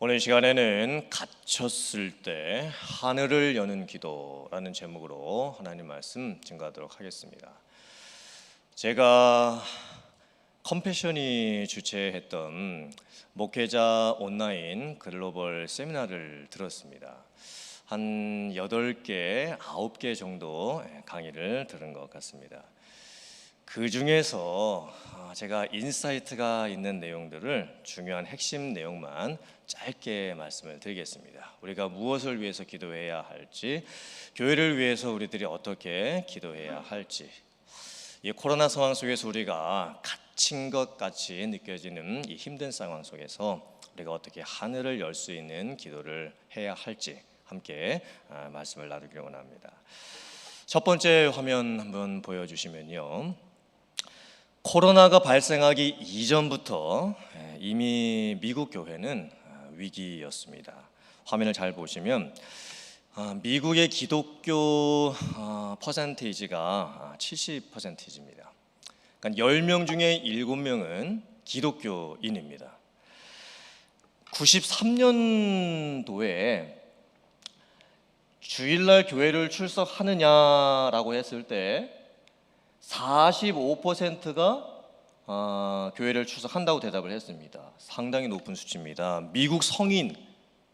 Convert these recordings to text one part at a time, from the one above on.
오늘 시간에는 갇혔을 때 하늘을 여는 기도라는 제목으로 하나님 말씀 증거하도록 하겠습니다. 제가 컴패션이 주최했던 목회자 온라인 글로벌 세미나를 들었습니다. 한 8개, 9개 정도 강의를 들은 것 같습니다. 그 중에서 제가 인사이트가 있는 내용들을 중요한 핵심 내용만 짧게 말씀을 드리겠습니다. 우리가 무엇을 위해서 기도해야 할지, 교회를 위해서 우리들이 어떻게 기도해야 할지, 이 코로나 상황 속에서 우리가 갇힌 것 같이 느껴지는 이 힘든 상황 속에서 우리가 어떻게 하늘을 열 수 있는 기도를 해야 할지 함께 말씀을 나누기를 원합니다. 첫 번째 화면 한번 보여주시면요, 코로나가 발생하기 이전부터 이미 미국 교회는 위기였습니다. 화면을 잘 보시면 미국의 기독교 퍼센테이지가 70%입니다. 그러니까 10명 중에 7명은 기독교인입니다. 93년도에 주일날 교회를 출석하느냐라고 했을 때 45%가 교회를 출석한다고 대답을 했습니다. 상당히 높은 수치입니다. 미국 성인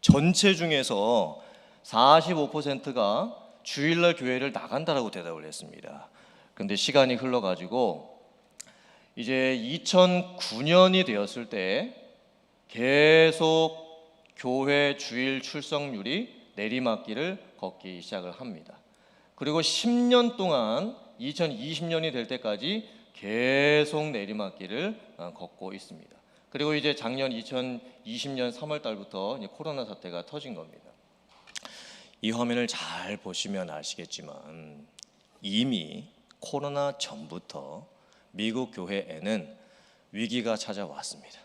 전체 중에서 45%가 주일날 교회를 나간다라고 대답을 했습니다. 그런데 시간이 흘러가지고 이제 2009년이 되었을 때 계속 교회 주일 출석률이 내리막길을 걷기 시작을 합니다. 그리고 10년 동안 2020년이 될 때까지 계속 내리막길을 걷고 있습니다. 그리고 이제 작년 2020년 3월 달부터 코로나 사태가 터진 겁니다. 이 화면을 잘 보시면 아시겠지만 이미 코로나 전부터 미국 교회에는 위기가 찾아왔습니다.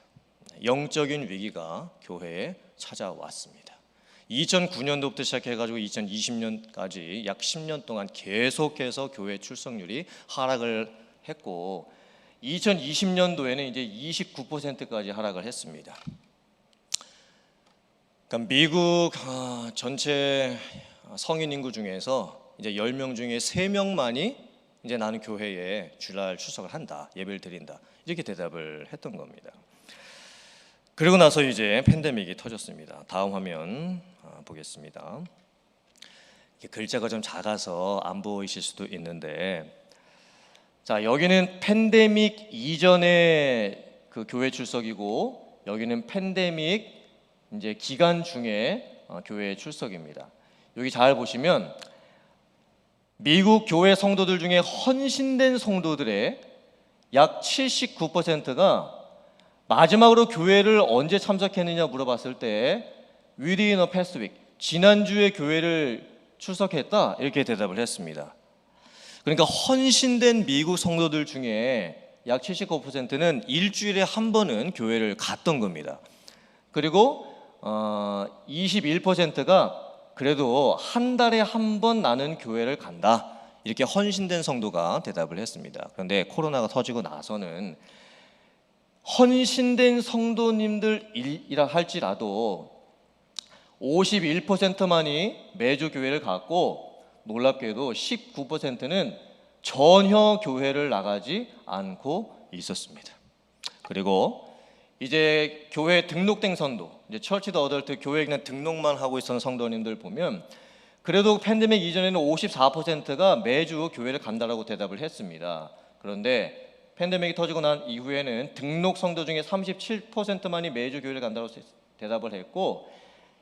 영적인 위기가 교회에 찾아왔습니다. 2009년도부터 시작해가지고 2020년까지 약 10년 동안 계속해서 교회 출석률이 하락을 했고 2020년도에는 이제 29%까지 하락을 했습니다. 그러니까 미국 전체 성인 인구 중에서 이제 10명 중에 3명만이 이제 나는 교회에 주일 출석을 한다, 예배를 드린다, 이렇게 대답을 했던 겁니다. 그리고 나서 이제 팬데믹이 터졌습니다. 다음 화면 보겠습니다. 글자가 좀 작아서 안 보이실 수도 있는데, 자, 여기는 팬데믹 이전의 그 교회 출석이고 여기는 팬데믹 이제 기간 중에 교회 출석입니다. 여기 잘 보시면 미국 교회 성도들 중에 헌신된 성도들의 약 79%가 마지막으로 교회를 언제 참석했느냐 물어봤을 때 within a past week, 지난주에 교회를 출석했다, 이렇게 대답을 했습니다. 그러니까 헌신된 미국 성도들 중에 약 79%는 일주일에 한 번은 교회를 갔던 겁니다. 그리고 21%가 그래도 한 달에 한 번 나는 교회를 간다, 이렇게 헌신된 성도가 대답을 했습니다. 그런데 코로나가 터지고 나서는 헌신된 성도님들이라 할지라도 51%만이 매주 교회를 갔고 놀랍게도 19%는 전혀 교회를 나가지 않고 있었습니다. 그리고 이제 교회 등록된 성도, 이제 처치드 어덜트 교회에 그냥 등록만 하고 있었던 성도님들 보면 그래도 팬데믹 이전에는 54%가 매주 교회를 간다라고 대답을 했습니다. 그런데 팬데믹이 터지고 난 이후에는 등록 성도 중에 37%만이 매주 교회를 간다고 대답을 했고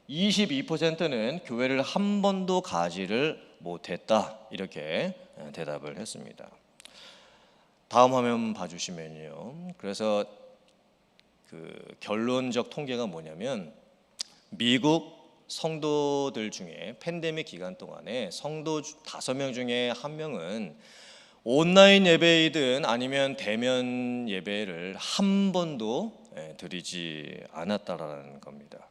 22%는 교회를 한 번도 가지를 못했다, 이렇게 대답을 했습니다. 다음 화면 봐주시면요, 그래서 그 결론적 통계가 뭐냐면 미국 성도들 중에 팬데믹 기간 동안에 성도 5명 중에 1명은 온라인 예배이든 아니면 대면 예배를 한 번도 드리지 않았다라는 겁니다.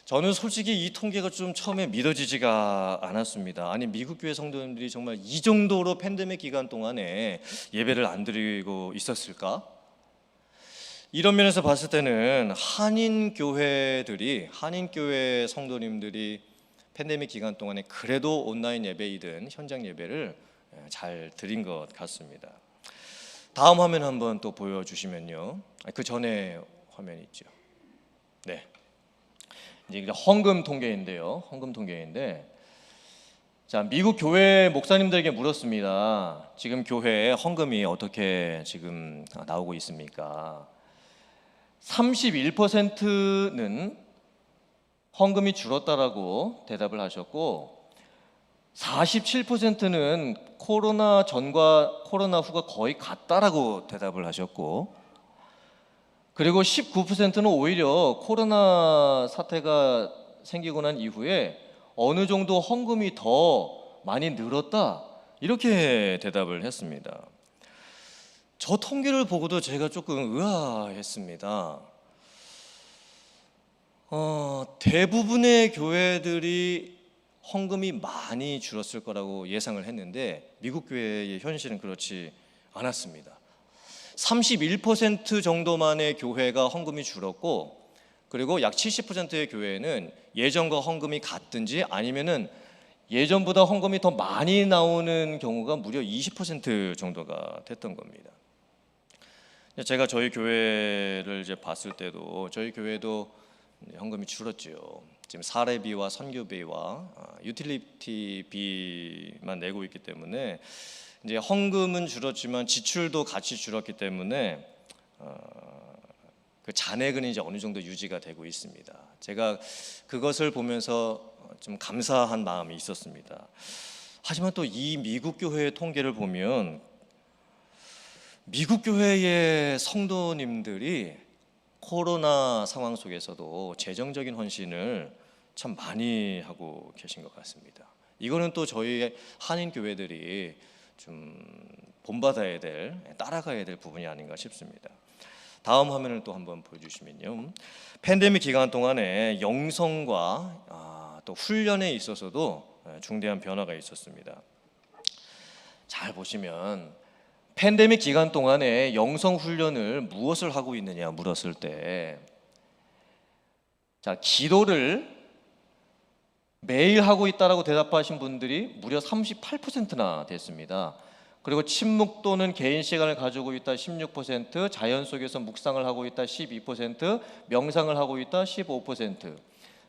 저는 솔직히 이 통계가 좀 처음에 믿어지지가 않았습니다. 아니, 미국 교회 성도님들이 정말 이 정도로 팬데믹 기간 동안에 예배를 안 드리고 있었을까? 이런 면에서 봤을 때는 한인 교회 성도님들이 팬데믹 기간 동안에 그래도 온라인 예배이든 현장 예배를 잘 드린 것 같습니다. 다음 화면 한번 또 보여주시면요. 그 전에 화면 있죠. 네. 이제 헌금 통계인데요. 자, 미국 교회 목사님들에게 물었습니다. 지금 교회에 헌금이 어떻게 지금 나오고 있습니까? 31%는 헌금이 줄었다라고 대답을 하셨고, 47%는 코로나 전과 코로나 후가 거의 같다라고 대답을 하셨고, 그리고 19%는 오히려 코로나 사태가 생기고 난 이후에 어느 정도 헌금이 더 많이 늘었다, 이렇게 대답을 했습니다. 저 통계를 보고도 제가 조금 의아했습니다. 대부분의 교회들이 헌금이 많이 줄었을 거라고 예상을 했는데 미국 교회의 현실은 그렇지 않았습니다. 31% 정도만의 교회가 헌금이 줄었고, 그리고 약 70%의 교회는 예전과 헌금이 같든지 아니면은 예전보다 헌금이 더 많이 나오는 경우가 무려 20% 정도가 됐던 겁니다. 제가 저희 교회를 이제 봤을 때도 저희 교회도 헌금이 줄었죠. 지금 사례비와 선교비와 유틸리티비만 내고 있기 때문에 이제 헌금은 줄었지만 지출도 같이 줄었기 때문에 그 잔액은 이제 어느 정도 유지가 되고 있습니다. 제가 그것을 보면서 좀 감사한 마음이 있었습니다. 하지만 또 이 미국 교회의 통계를 보면 미국 교회의 성도님들이 코로나 상황 속에서도 재정적인 헌신을 참 많이 하고 계신 것 같습니다. 이거는 또 저희 한인 교회들이 좀 본받아야 될, 따라가야 될 부분이 아닌가 싶습니다. 다음 화면을 또 한번 보여주시면요. 팬데믹 기간 동안에 영성과 또 훈련에 있어서도 중대한 변화가 있었습니다. 잘 보시면 팬데믹 기간 동안에 영성 훈련을 무엇을 하고 있느냐 물었을 때, 자, 기도를 매일 하고 있다라고 대답하신 분들이 무려 38%나 됐습니다. 그리고 침묵 또는 개인 시간을 가지고 있다 16%, 자연 속에서 묵상을 하고 있다 12%, 명상을 하고 있다 15%,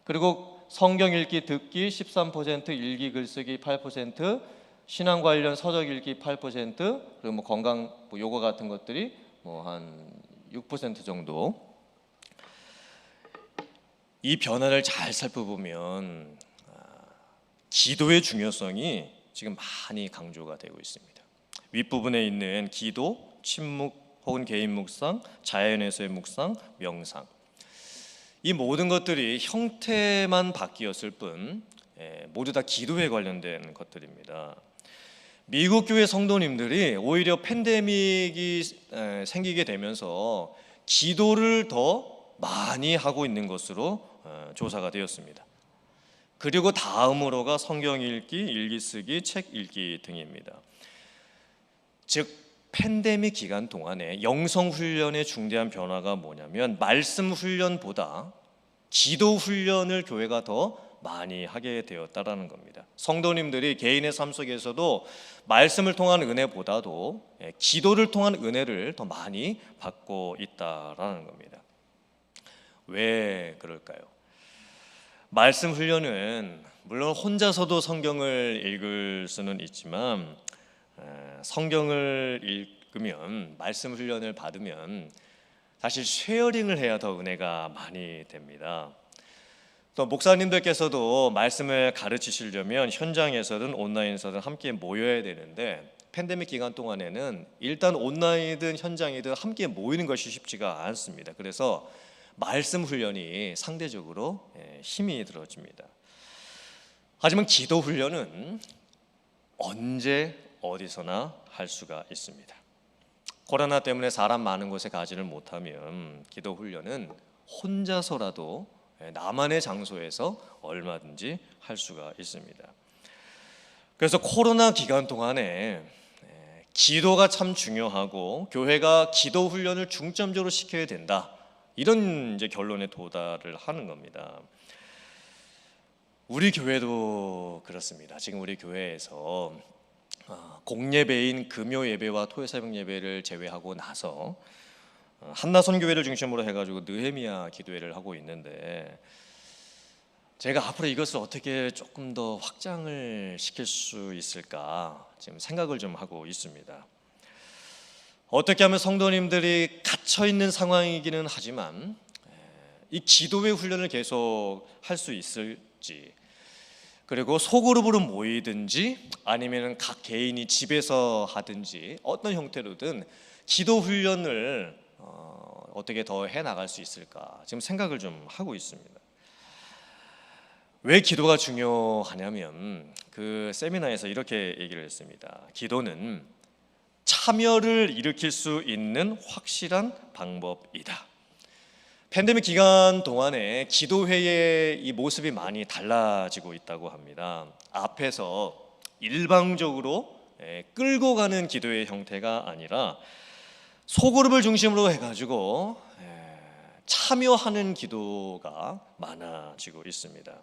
그리고 성경 읽기 듣기 13%, 일기 글쓰기 8%, 신앙 관련 서적 읽기 8%, 그리고 뭐 건강 요가 같은 것들이 뭐 한 6% 정도. 이 변화를 잘 살펴보면 기도의 중요성이 지금 많이 강조가 되고 있습니다. 윗부분에 있는 기도, 침묵 혹은 개인 묵상, 자연에서의 묵상, 명상, 이 모든 것들이 형태만 바뀌었을 뿐 모두 다 기도에 관련된 것들입니다. 미국 교회 성도님들이 오히려 팬데믹이 생기게 되면서 기도를 더 많이 하고 있는 것으로 조사가 되었습니다. 그리고 다음으로가 성경 읽기, 일기 쓰기, 책 읽기 등입니다. 즉 팬데믹 기간 동안에 영성 훈련의 중대한 변화가 뭐냐면 말씀 훈련보다 기도 훈련을 교회가 더 많이 하게 되었다라는 겁니다. 성도님들이 개인의 삶 속에서도 말씀을 통한 은혜보다도 기도를 통한 은혜를 더 많이 받고 있다라는 겁니다. 왜 그럴까요? 말씀 훈련은 물론 혼자서도 성경을 읽을 수는 있지만 성경을 읽으면, 말씀 훈련을 받으면 사실 쉐어링을 해야 더 은혜가 많이 됩니다. 또 목사님들께서도 말씀을 가르치시려면 현장에서든 온라인에서든 함께 모여야 되는데, 팬데믹 기간 동안에는 일단 온라인이든 현장이든 함께 모이는 것이 쉽지가 않습니다. 그래서 말씀 훈련이 상대적으로 힘이 들어집니다. 하지만 기도 훈련은 언제 어디서나 할 수가 있습니다. 코로나 때문에 사람 많은 곳에 가지를 못하면 기도 훈련은 혼자서라도 나만의 장소에서 얼마든지 할 수가 있습니다. 그래서 코로나 기간 동안에 기도가 참 중요하고 교회가 기도 훈련을 중점적으로 시켜야 된다. 이런 이제 결론에 도달을 하는 겁니다. 우리 교회도 그렇습니다. 지금 우리 교회에서 공예배인 금요 예배와 토요 새벽 예배를 제외하고 나서 한나선 교회를 중심으로 해가지고 느헤미야 기도회를 하고 있는데, 제가 앞으로 이것을 어떻게 조금 더 확장을 시킬 수 있을까 지금 생각을 좀 하고 있습니다. 어떻게 하면 성도님들이 갇혀 있는 상황이기는 하지만 이 기도회 훈련을 계속 할 수 있을지, 그리고 소그룹으로 모이든지 아니면 각 개인이 집에서 하든지 어떤 형태로든 기도 훈련을 어떻게 더 해 나갈 수 있을까 지금 생각을 좀 하고 있습니다. 왜 기도가 중요하냐면 그 세미나에서 이렇게 얘기를 했습니다. 기도는 참여를 일으킬 수 있는 확실한 방법이다. 팬데믹 기간 동안에 기도회의 이 모습이 많이 달라지고 있다고 합니다. 앞에서 일방적으로 끌고 가는 기도의 형태가 아니라 소그룹을 중심으로 해가지고 참여하는 기도가 많아지고 있습니다.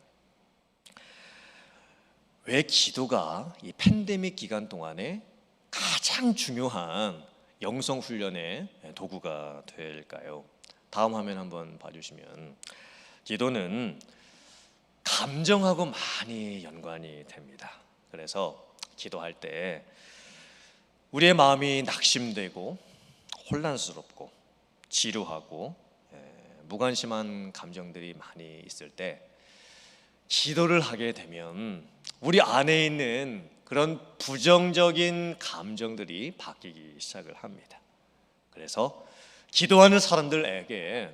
왜 기도가 이 팬데믹 기간 동안에 가장 중요한 영성 훈련의 도구가 될까요? 다음 화면 한번 봐주시면, 기도는 감정하고 많이 연관이 됩니다. 그래서 기도할 때 우리의 마음이 낙심되고 혼란스럽고 지루하고 무관심한 감정들이 많이 있을 때 기도를 하게 되면 우리 안에 있는 그런 부정적인 감정들이 바뀌기 시작을 합니다. 그래서 기도하는 사람들에게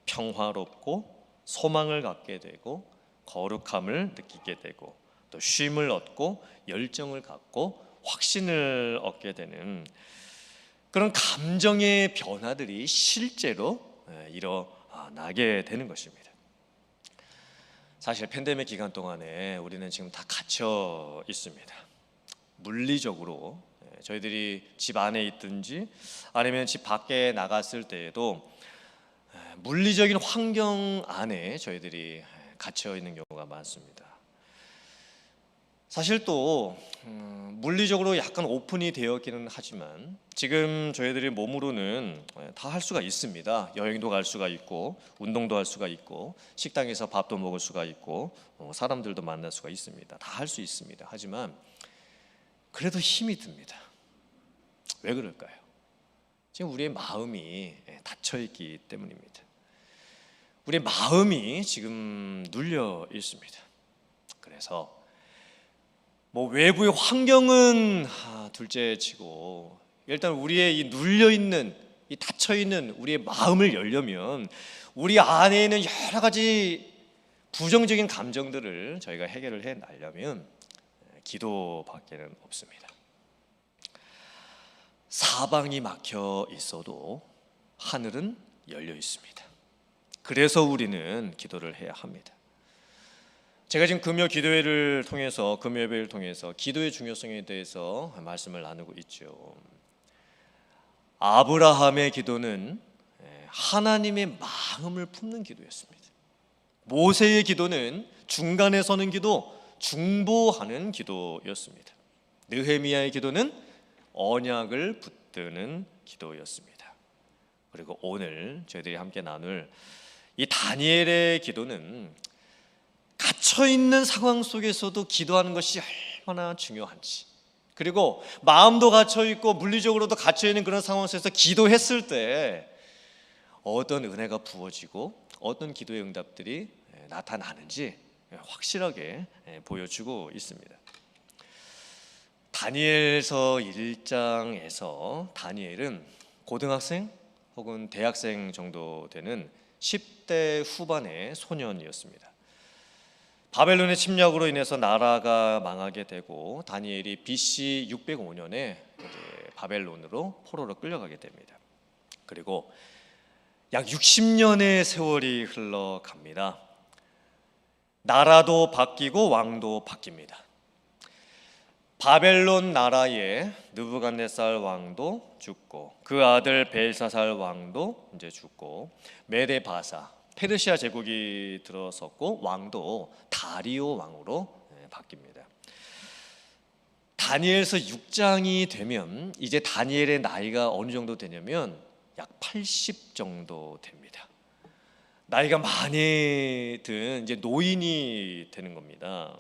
평화롭고 소망을 갖게 되고 거룩함을 느끼게 되고 또 쉼을 얻고 열정을 갖고 확신을 얻게 되는 그런 감정의 변화들이 실제로 일어나게 되는 것입니다. 사실 팬데믹 기간 동안에 우리는 지금 다 갇혀 있습니다. 물리적으로 저희들이 집 안에 있든지 아니면 집 밖에 나갔을 때에도 물리적인 환경 안에 저희들이 갇혀 있는 경우가 많습니다. 사실 또 물리적으로 약간 오픈이 되었기는 하지만 지금 저희들이 몸으로는 다 할 수가 있습니다. 여행도 갈 수가 있고 운동도 할 수가 있고 식당에서 밥도 먹을 수가 있고 사람들도 만날 수가 있습니다. 다 할 수 있습니다. 하지만 그래도 힘이 듭니다. 왜 그럴까요? 지금 우리의 마음이 닫혀 있기 때문입니다. 우리의 마음이 지금 눌려 있습니다. 그래서 외부의 환경은 둘째치고 일단 우리의 이 눌려 있는, 이 닫혀 있는 우리의 마음을 열려면 우리 안에 있는 여러 가지 부정적인 감정들을 저희가 해결을 해 나려면 기도밖에는 없습니다. 사방이 막혀 있어도 하늘은 열려 있습니다. 그래서 우리는 기도를 해야 합니다. 제가 지금 금요 기도회를 통해서, 금요 예배를 통해서 기도의 중요성에 대해서 말씀을 나누고 있죠. 아브라함의 기도는 하나님의 마음을 품는 기도였습니다. 모세의 기도는 중간에 서는 기도, 중보하는 기도였습니다. 느헤미야의 기도는 언약을 붙드는 기도였습니다. 그리고 오늘 저희들이 함께 나눌 이 다니엘의 기도는 갇혀있는 상황 속에서도 기도하는 것이 얼마나 중요한지, 그리고 마음도 갇혀있고 물리적으로도 갇혀있는 그런 상황 속에서 기도했을 때 어떤 은혜가 부어지고 어떤 기도의 응답들이 나타나는지 확실하게 보여주고 있습니다. 다니엘서 1장에서 다니엘은 고등학생 혹은 대학생 정도 되는 10대 후반의 소년이었습니다. 바벨론의 침략으로 인해서 나라가 망하게 되고 다니엘이 BC 605년에 바벨론으로 포로로 끌려가게 됩니다. 그리고 약 60년의 세월이 흘러갑니다. 나라도 바뀌고 왕도 바뀝니다. 바벨론 나라의 느부갓네살 왕도 죽고 그 아들 벨사살 왕도 이제 죽고 메데바사 페르시아 제국이 들어섰고 왕도 다리오 왕으로 바뀝니다. 다니엘서 6장이 되면 이제 다니엘의 나이가 어느 정도 되냐면 약 80 정도 됩니다. 나이가 많이 든 이제 노인이 되는 겁니다.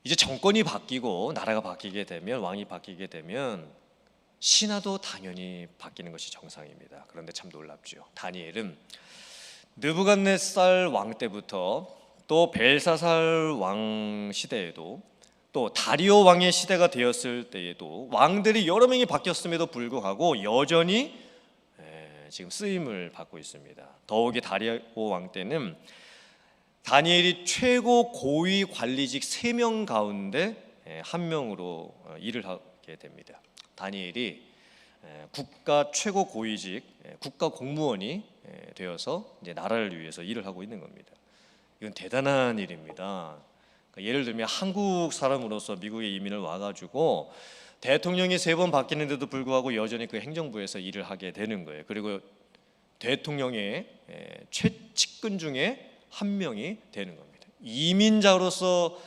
이제 정권이 바뀌고 나라가 바뀌게 되면, 왕이 바뀌게 되면 신하도 당연히 바뀌는 것이 정상입니다. 그런데 참 놀랍죠. 다니엘은 느부갓네살 왕 때부터 또 벨사살 왕 시대에도 또 다리오 왕의 시대가 되었을 때에도 왕들이 여러 명이 바뀌었음에도 불구하고 여전히 지금 쓰임을 받고 있습니다. 더욱이 다리오 왕 때는 다니엘이 최고 고위 관리직 3명 가운데 1명으로 일을 하게 됩니다. 다니엘이 국가 최고 고위직 국가 공무원이 되어서 이제 나라를 위해서 일을 하고 있는 겁니다. 이건 대단한 일입니다. 그러니까 예를 들면 한국 사람으로서 미국에 이민을 와가지고 대통령이 3번 바뀌는데도 불구하고 여전히 그 행정부에서 일을 하게 되는 거예요. 그리고 대통령의 최측근 중에 1명이 되는 겁니다. 이민자로서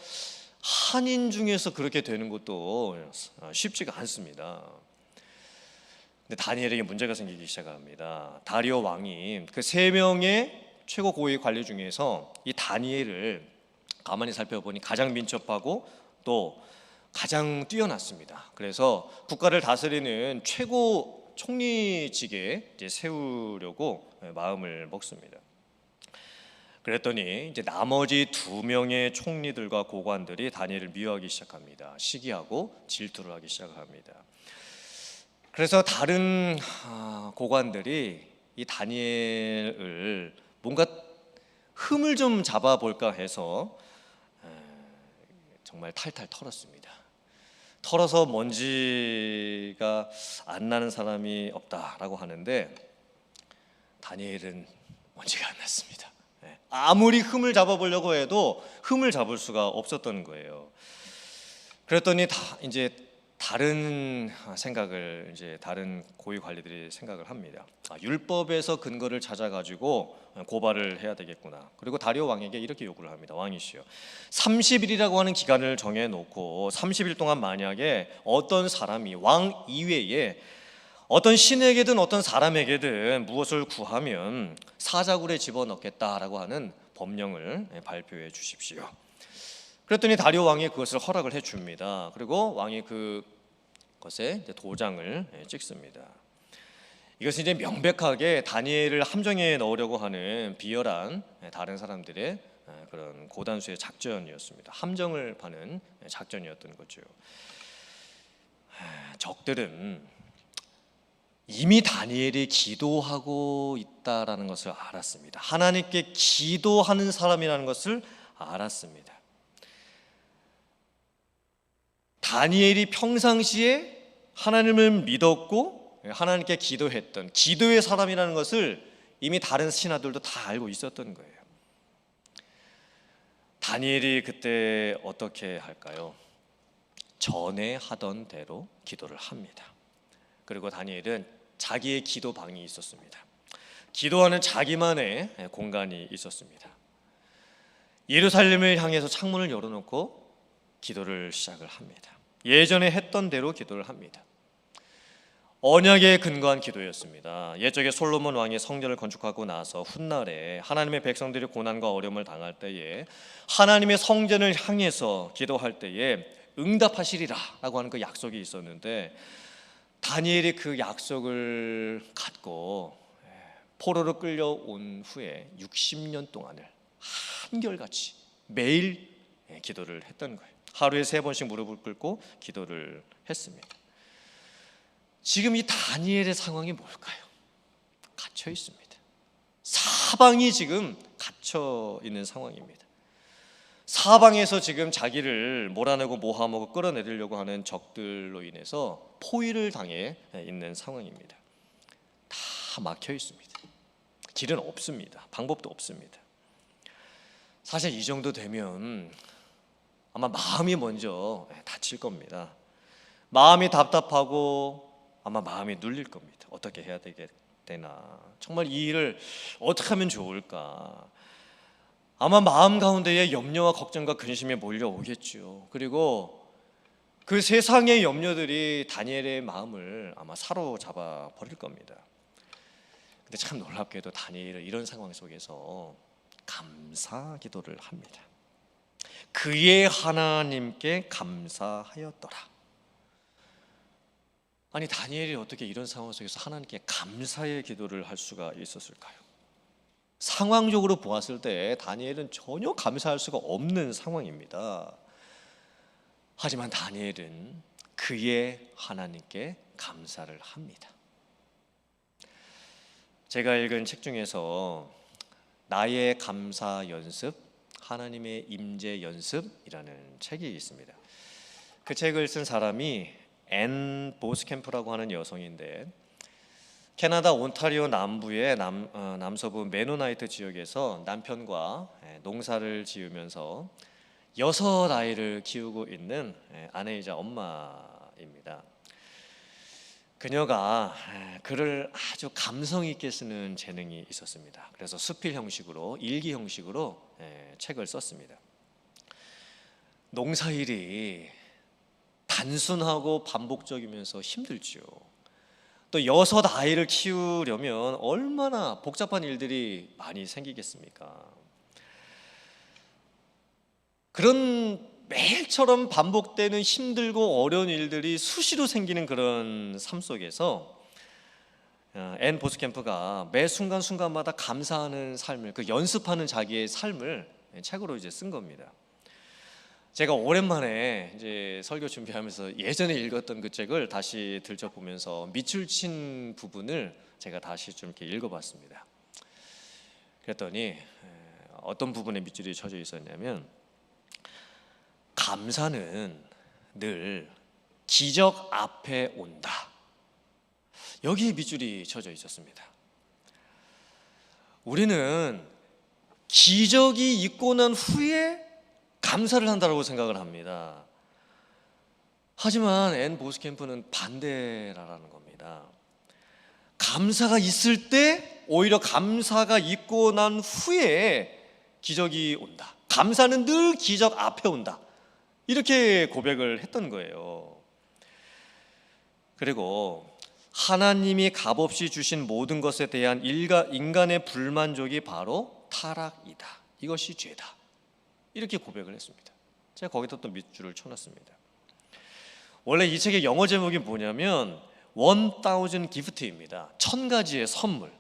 한인 중에서 그렇게 되는 것도 쉽지가 않습니다. 근데 다니엘에게 문제가 생기기 시작합니다. 다리오 왕이 그 3명의 최고 고위 관리 중에서 이 다니엘을 가만히 살펴보니 가장 민첩하고 또 가장 뛰어났습니다. 그래서 국가를 다스리는 최고 총리직에 이제 세우려고 마음을 먹습니다. 그랬더니 이제 나머지 2명의 총리들과 고관들이 다니엘을 미워하기 시작합니다. 시기하고 질투를 하기 시작합니다. 그래서 다른 고관들이 이 다니엘을 뭔가 흠을 좀 잡아볼까 해서 정말 탈탈 털었습니다. 털어서 먼지가 안 나는 사람이 없다라고 하는데 다니엘은 먼지가 안 났습니다. 아무리 흠을 잡아보려고 해도 흠을 잡을 수가 없었던 거예요. 그랬더니 이제 다른 생각을 이제 다른 고위 관리들이 생각을 합니다. 율법에서 근거를 찾아가지고 고발을 해야 되겠구나. 그리고 다리오 왕에게 이렇게 요구를 합니다. 왕이시여, 30일이라고 하는 기간을 정해놓고 30일 동안 만약에 어떤 사람이 왕 이외에 어떤 신에게든 어떤 사람에게든 무엇을 구하면 사자굴에 집어넣겠다라고 하는 법령을 발표해 주십시오. 그랬더니 다리오 왕이 그것을 허락을 해줍니다. 그리고 왕이 그것에 도장을 찍습니다. 이것은 이제 명백하게 다니엘을 함정에 넣으려고 하는 비열한 다른 사람들의 그런 고단수의 작전이었습니다. 함정을 파는 작전이었던 거죠. 적들은 이미 다니엘이 기도하고 있다라는 것을 알았습니다. 하나님께 기도하는 사람이라는 것을 알았습니다. 다니엘이 평상시에 하나님을 믿었고 하나님께 기도했던 기도의 사람이라는 것을 이미 다른 신하들도 다 알고 있었던 거예요. 다니엘이 그때 어떻게 할까요? 전에 하던 대로 기도를 합니다. 그리고 다니엘은 자기의 기도방이 있었습니다. 기도하는 자기만의 공간이 있었습니다. 예루살렘을 향해서 창문을 열어놓고 기도를 시작을 합니다. 예전에 했던 대로 기도를 합니다. 언약에 근거한 기도였습니다. 옛적에 솔로몬 왕이 성전을 건축하고 나서 훗날에 하나님의 백성들이 고난과 어려움을 당할 때에 하나님의 성전을 향해서 기도할 때에 응답하시리라 라고 하는 그 약속이 있었는데, 다니엘이 그 약속을 갖고 포로로 끌려온 후에 60년 동안을 한결같이 매일 기도를 했던 거예요. 하루에 3번씩 무릎을 꿇고 기도를 했습니다. 지금 이 다니엘의 상황이 뭘까요? 갇혀 있습니다. 사방이 지금 갇혀 있는 상황입니다. 사방에서 지금 자기를 몰아내고 모함하고 끌어내리려고 하는 적들로 인해서 포위를 당해 있는 상황입니다. 다 막혀 있습니다. 길은 없습니다. 방법도 없습니다. 사실 이 정도 되면 아마 마음이 먼저 다칠 겁니다. 마음이 답답하고 아마 마음이 눌릴 겁니다. 어떻게 해야 되나, 정말 이 일을 어떻게 하면 좋을까. 아마 마음 가운데에 염려와 걱정과 근심이 몰려오겠죠. 그리고 그 세상의 염려들이 다니엘의 마음을 아마 사로잡아 버릴 겁니다. 근데 참 놀랍게도 다니엘은 이런 상황 속에서 감사 기도를 합니다. 그의 하나님께 감사하였더라. 아니, 다니엘이 어떻게 이런 상황 속에서 하나님께 감사의 기도를 할 수가 있었을까요? 상황적으로 보았을 때 다니엘은 전혀 감사할 수가 없는 상황입니다. 하지만 다니엘은 그의 하나님께 감사를 합니다. 제가 읽은 책 중에서 나의 감사 연습, 하나님의 임재 연습이라는 책이 있습니다. 그 책을 쓴 사람이 앤 보스캠프라고 하는 여성인데, 캐나다 온타리오 남부의 남서부 메노나이트 지역에서 남편과 농사를 지으면서 6 아이를 키우고 있는 아내이자 엄마입니다. 그녀가 글을 아주 감성 있게 쓰는 재능이 있었습니다. 그래서 수필 형식으로, 일기 형식으로 책을 썼습니다. 농사일이 단순하고 반복적이면서 힘들지요. 또 6 아이를 키우려면 얼마나 복잡한 일들이 많이 생기겠습니까? 그런 매일처럼 반복되는 힘들고 어려운 일들이 수시로 생기는 그런 삶 속에서 앤 보스캠프가 매 순간순간마다 감사하는 삶을, 그 연습하는 자기의 삶을 책으로 이제 쓴 겁니다. 제가 오랜만에 이제 설교 준비하면서 예전에 읽었던 그 책을 다시 들춰보면서 밑줄 친 부분을 제가 다시 좀 이렇게 읽어봤습니다. 그랬더니 어떤 부분에 밑줄이 쳐져 있었냐면, 감사는 늘 기적 앞에 온다. 여기에 밑줄이 쳐져 있었습니다. 우리는 기적이 있고 난 후에 감사를 한다고 생각을 합니다. 하지만 앤 보스캠프는 반대라는 겁니다. 감사가 있을 때, 오히려 감사가 있고 난 후에 기적이 온다. 감사는 늘 기적 앞에 온다. 이렇게 고백을 했던 거예요. 그리고 하나님이 값없이 주신 모든 것에 대한 인간의 불만족이 바로 타락이다. 이것이 죄다. 이렇게 고백을 했습니다. 제가 거기다 또 밑줄을 쳐놨습니다. 원래 이 책의 영어 제목이 뭐냐면 1000 gift입니다. 1000가지의 선물.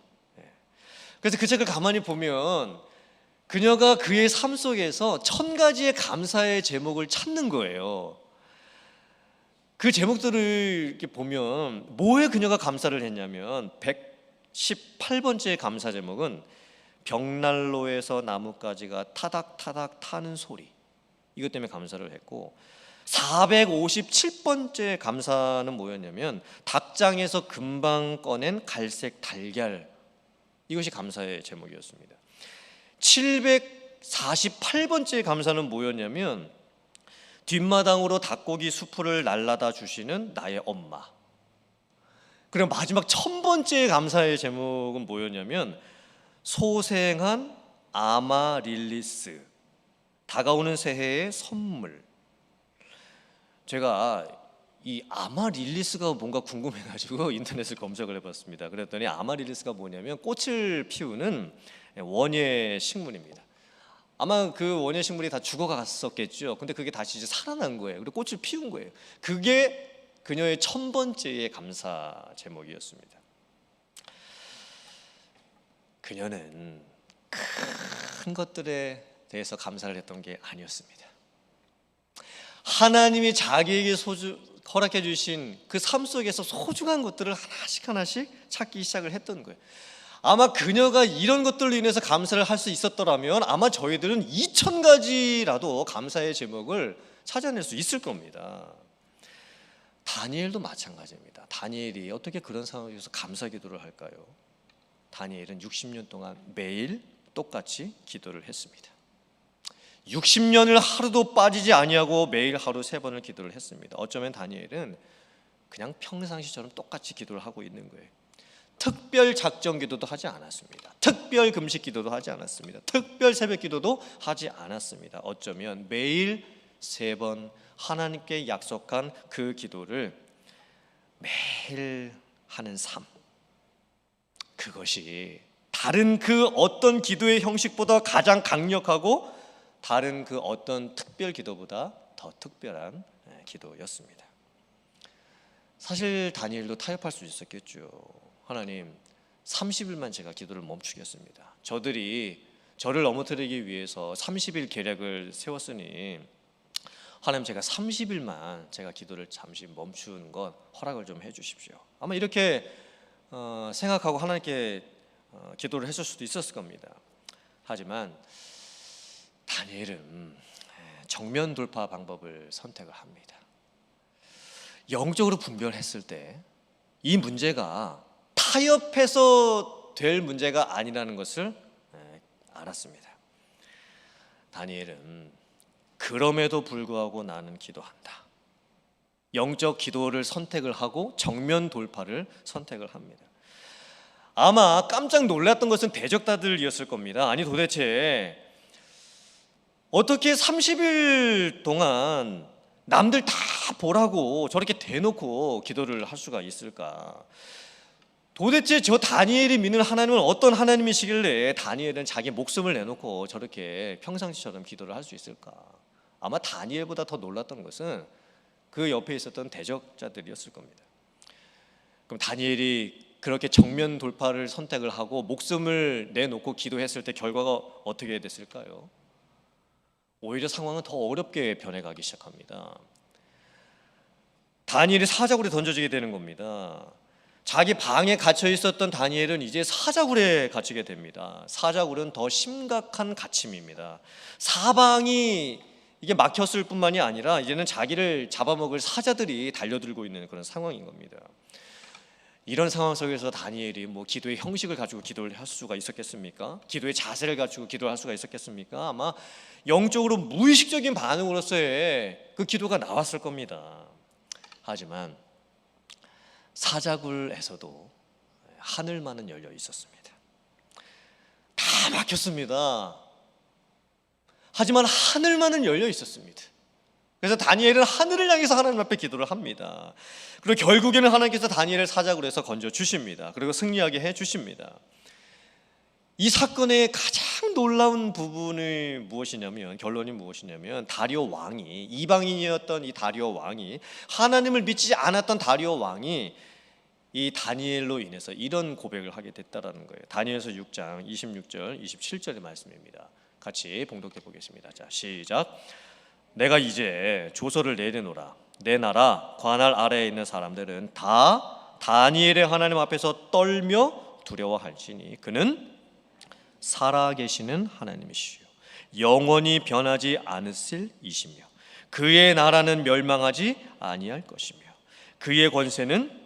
그래서 그 책을 가만히 보면 그녀가 그의 삶 속에서 1000가지의 감사의 제목을 찾는 거예요. 그 제목들을 이렇게 보면 뭐에 그녀가 감사를 했냐면, 118번째 감사 제목은 벽난로에서 나뭇가지가 타닥타닥 타는 소리, 이것 때문에 감사를 했고, 457번째 감사는 뭐였냐면 닭장에서 금방 꺼낸 갈색 달걀, 이것이 감사의 제목이었습니다. 748번째 감사는 뭐였냐면 뒷마당으로 닭고기 수프를 날라다 주시는 나의 엄마. 그리고 마지막 1000번째 감사의 제목은 뭐였냐면 소생한 아마릴리스, 다가오는 새해의 선물. 제가 이 아마릴리스가 뭔가 궁금해가지고 인터넷을 검색을 해봤습니다. 그랬더니 아마릴리스가 뭐냐면 꽃을 피우는 원예 식물입니다. 아마 그 원예 식물이 다 죽어갔었겠죠. 근데 그게 다시 이제 살아난 거예요. 그리고 꽃을 피운 거예요. 그게 그녀의 1000번째의 감사 제목이었습니다. 그녀는 큰 것들에 대해서 감사를 했던 게 아니었습니다. 하나님이 자기에게 허락해 주신 그 삶 속에서 소중한 것들을 하나씩 찾기 시작을 했던 거예요. 아마 그녀가 이런 것들로 인해서 감사를 할 수 있었더라면 아마 저희들은 2000가지라도 감사의 제목을 찾아낼 수 있을 겁니다. 다니엘도 마찬가지입니다. 다니엘이 어떻게 그런 상황에서 감사 기도를 할까요? 다니엘은 60년 동안 매일 똑같이 기도를 했습니다. 60년을 하루도 빠지지 아니하고 매일 하루 3번을 기도를 했습니다. 어쩌면 다니엘은 그냥 평상시처럼 똑같이 기도를 하고 있는 거예요. 특별 작정 기도도 하지 않았습니다. 특별 금식 기도도 하지 않았습니다. 특별 새벽 기도도 하지 않았습니다. 어쩌면 매일 3번 하나님께 약속한 그 기도를 매일 하는 삶, 그것이 다른 그 어떤 기도의 형식보다 가장 강력하고 다른 그 어떤 특별 기도보다 더 특별한 기도였습니다. 사실 다니엘도 타협할 수 있었겠죠. 하나님, 30일만 제가 기도를 멈추겠습니다. 저를 넘어뜨리기 위해서 30일 계략을 세웠으니 하나님, 제가 30일만 제가 기도를 잠시 멈추는 것 허락을 좀 해주십시오. 아마 이렇게 생각하고 하나님께 기도를 했을 수도 있었을 겁니다. 하지만 다니엘은 정면 돌파 방법을 선택을 합니다. 영적으로 분별했을 때 이 문제가 타협해서 될 문제가 아니라는 것을 알았습니다. 다니엘은 그럼에도 불구하고 나는 기도한다. 영적 기도를 선택을 하고 정면 돌파를 선택을 합니다. 아마 깜짝 놀랐던 것은 대적자들이었을 겁니다. 아니, 도대체 어떻게 30일 동안 남들 다 보라고 저렇게 대놓고 기도를 할 수가 있을까? 도대체 저 다니엘이 믿는 하나님은 어떤 하나님이시길래 다니엘은 자기 목숨을 내놓고 저렇게 평상시처럼 기도를 할 수 있을까? 아마 다니엘보다 더 놀랐던 것은 그 옆에 있었던 대적자들이었을 겁니다. 그럼 다니엘이 그렇게 정면 돌파를 선택을 하고 목숨을 내놓고 기도했을 때 결과가 어떻게 됐을까요? 오히려 상황은 더 어렵게 변해가기 시작합니다. 다니엘이 사자굴에 던져지게 되는 겁니다. 자기 방에 갇혀 있었던 다니엘은 이제 사자굴에 갇히게 됩니다. 사자굴은 더 심각한 갇힘입니다. 사방이 이게 막혔을 뿐만이 아니라 이제는 자기를 잡아먹을 사자들이 달려들고 있는 그런 상황인 겁니다. 이런 상황 속에서 다니엘이 기도의 형식을 가지고 기도를 할 수가 있었겠습니까? 기도의 자세를 가지고 기도를 할 수가 있었겠습니까? 아마 영적으로 무의식적인 반응으로서의 그 기도가 나왔을 겁니다. 하지만 사자굴에서도 하늘만은 열려 있었습니다. 다 막혔습니다. 하지만 하늘만은 열려 있었습니다. 그래서 다니엘은 하늘을 향해서 하나님 앞에 기도를 합니다. 그리고 결국에는 하나님께서 다니엘을 사자굴에서 건져 주십니다. 그리고 승리하게 해 주십니다. 이 사건의 가장 놀라운 부분이 무엇이냐면, 결론이 무엇이냐면, 다리오 왕이, 이방인이었던 이 다리오 왕이, 하나님을 믿지 않았던 다리오 왕이 이 다니엘로 인해서 이런 고백을 하게 됐다라는 거예요. 다니엘서 6장 26절 27절의 말씀입니다. 같이 봉독해 보겠습니다. 자, 시작. 내가 이제 조서를 내려노라. 내 나라 관할 아래에 있는 사람들은 다 다니엘의 하나님 앞에서 떨며 두려워할지니 그는 살아계시는 하나님이시요 영원히 변하지 않으실 이시며 그의 나라는 멸망하지 아니할 것이며 그의 권세는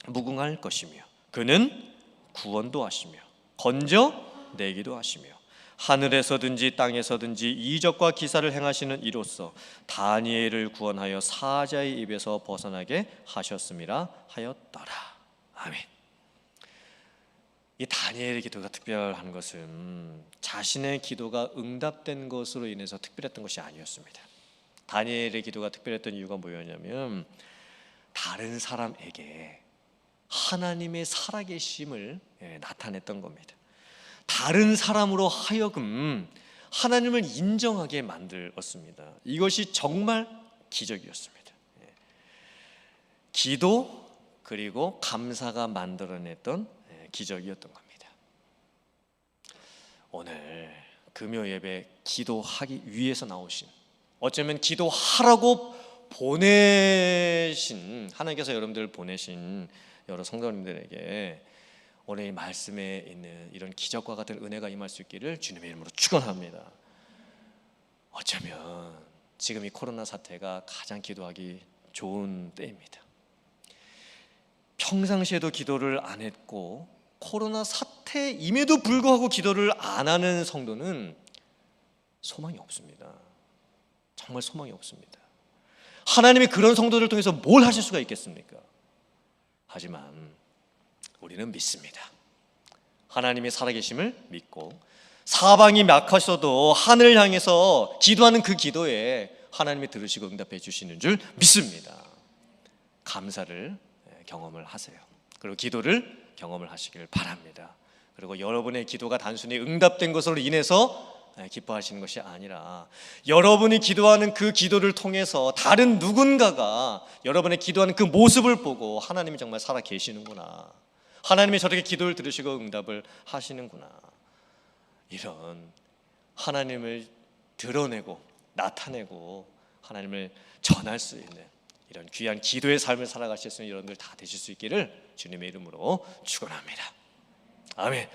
무궁할 것이며 그는 구원도 하시며 건져내기도 하시며 하늘에서든지 땅에서든지 이적과 기사를 행하시는 이로써 다니엘을 구원하여 사자의 입에서 벗어나게 하셨음이라 하였더라. 아멘. 이 다니엘의 기도가 특별한 것은 자신의 기도가 응답된 것으로 인해서 특별했던 것이 아니었습니다. 다니엘의 기도가 특별했던 이유가 뭐였냐면 다른 사람에게 하나님의 살아계심을 나타냈던 겁니다. 다른 사람으로 하여금 하나님을 인정하게 만들었습니다. 이것이 정말 기적이었습니다. 기도 그리고 감사가 만들어냈던 기적이었던 겁니다. 오늘 금요 예배 기도하기 위해서 나오신, 어쩌면 기도하라고 보내신, 하나님께서 여러분들을 보내신 여러 성도님들에게 오늘 이 말씀에 있는 이런 기적과 같은 은혜가 임할 수 있기를 주님의 이름으로 축원합니다. 어쩌면 지금 이 코로나 사태가 가장 기도하기 좋은 때입니다. 평상시에도 기도를 안 했고 코로나 사태임에도 불구하고 기도를 안 하는 성도는 소망이 없습니다. 정말 소망이 없습니다. 하나님이 그런 성도들을 통해서 뭘 하실 수가 있겠습니까? 하지만 우리는 믿습니다. 하나님이 살아계심을 믿고 사방이 막하셔도 하늘을 향해서 기도하는 그 기도에 하나님이 들으시고 응답해 주시는 줄 믿습니다. 감사를 경험을 하세요. 그리고 기도를 경험을 하시길 바랍니다. 그리고 여러분의 기도가 단순히 응답된 것으로 인해서 기뻐하시는 것이 아니라 여러분이 기도하는 그 기도를 통해서 다른 누군가가 여러분의 기도하는 그 모습을 보고 하나님이 정말 살아 계시는구나, 하나님이 저렇게 기도를 들으시고 응답을 하시는구나, 이런 하나님을 드러내고 나타내고 하나님을 전할 수 있는 이런 귀한 기도의 삶을 살아가실 수 있는 여러분들 다 되실 수 있기를 주님의 이름으로 축원합니다. 아멘.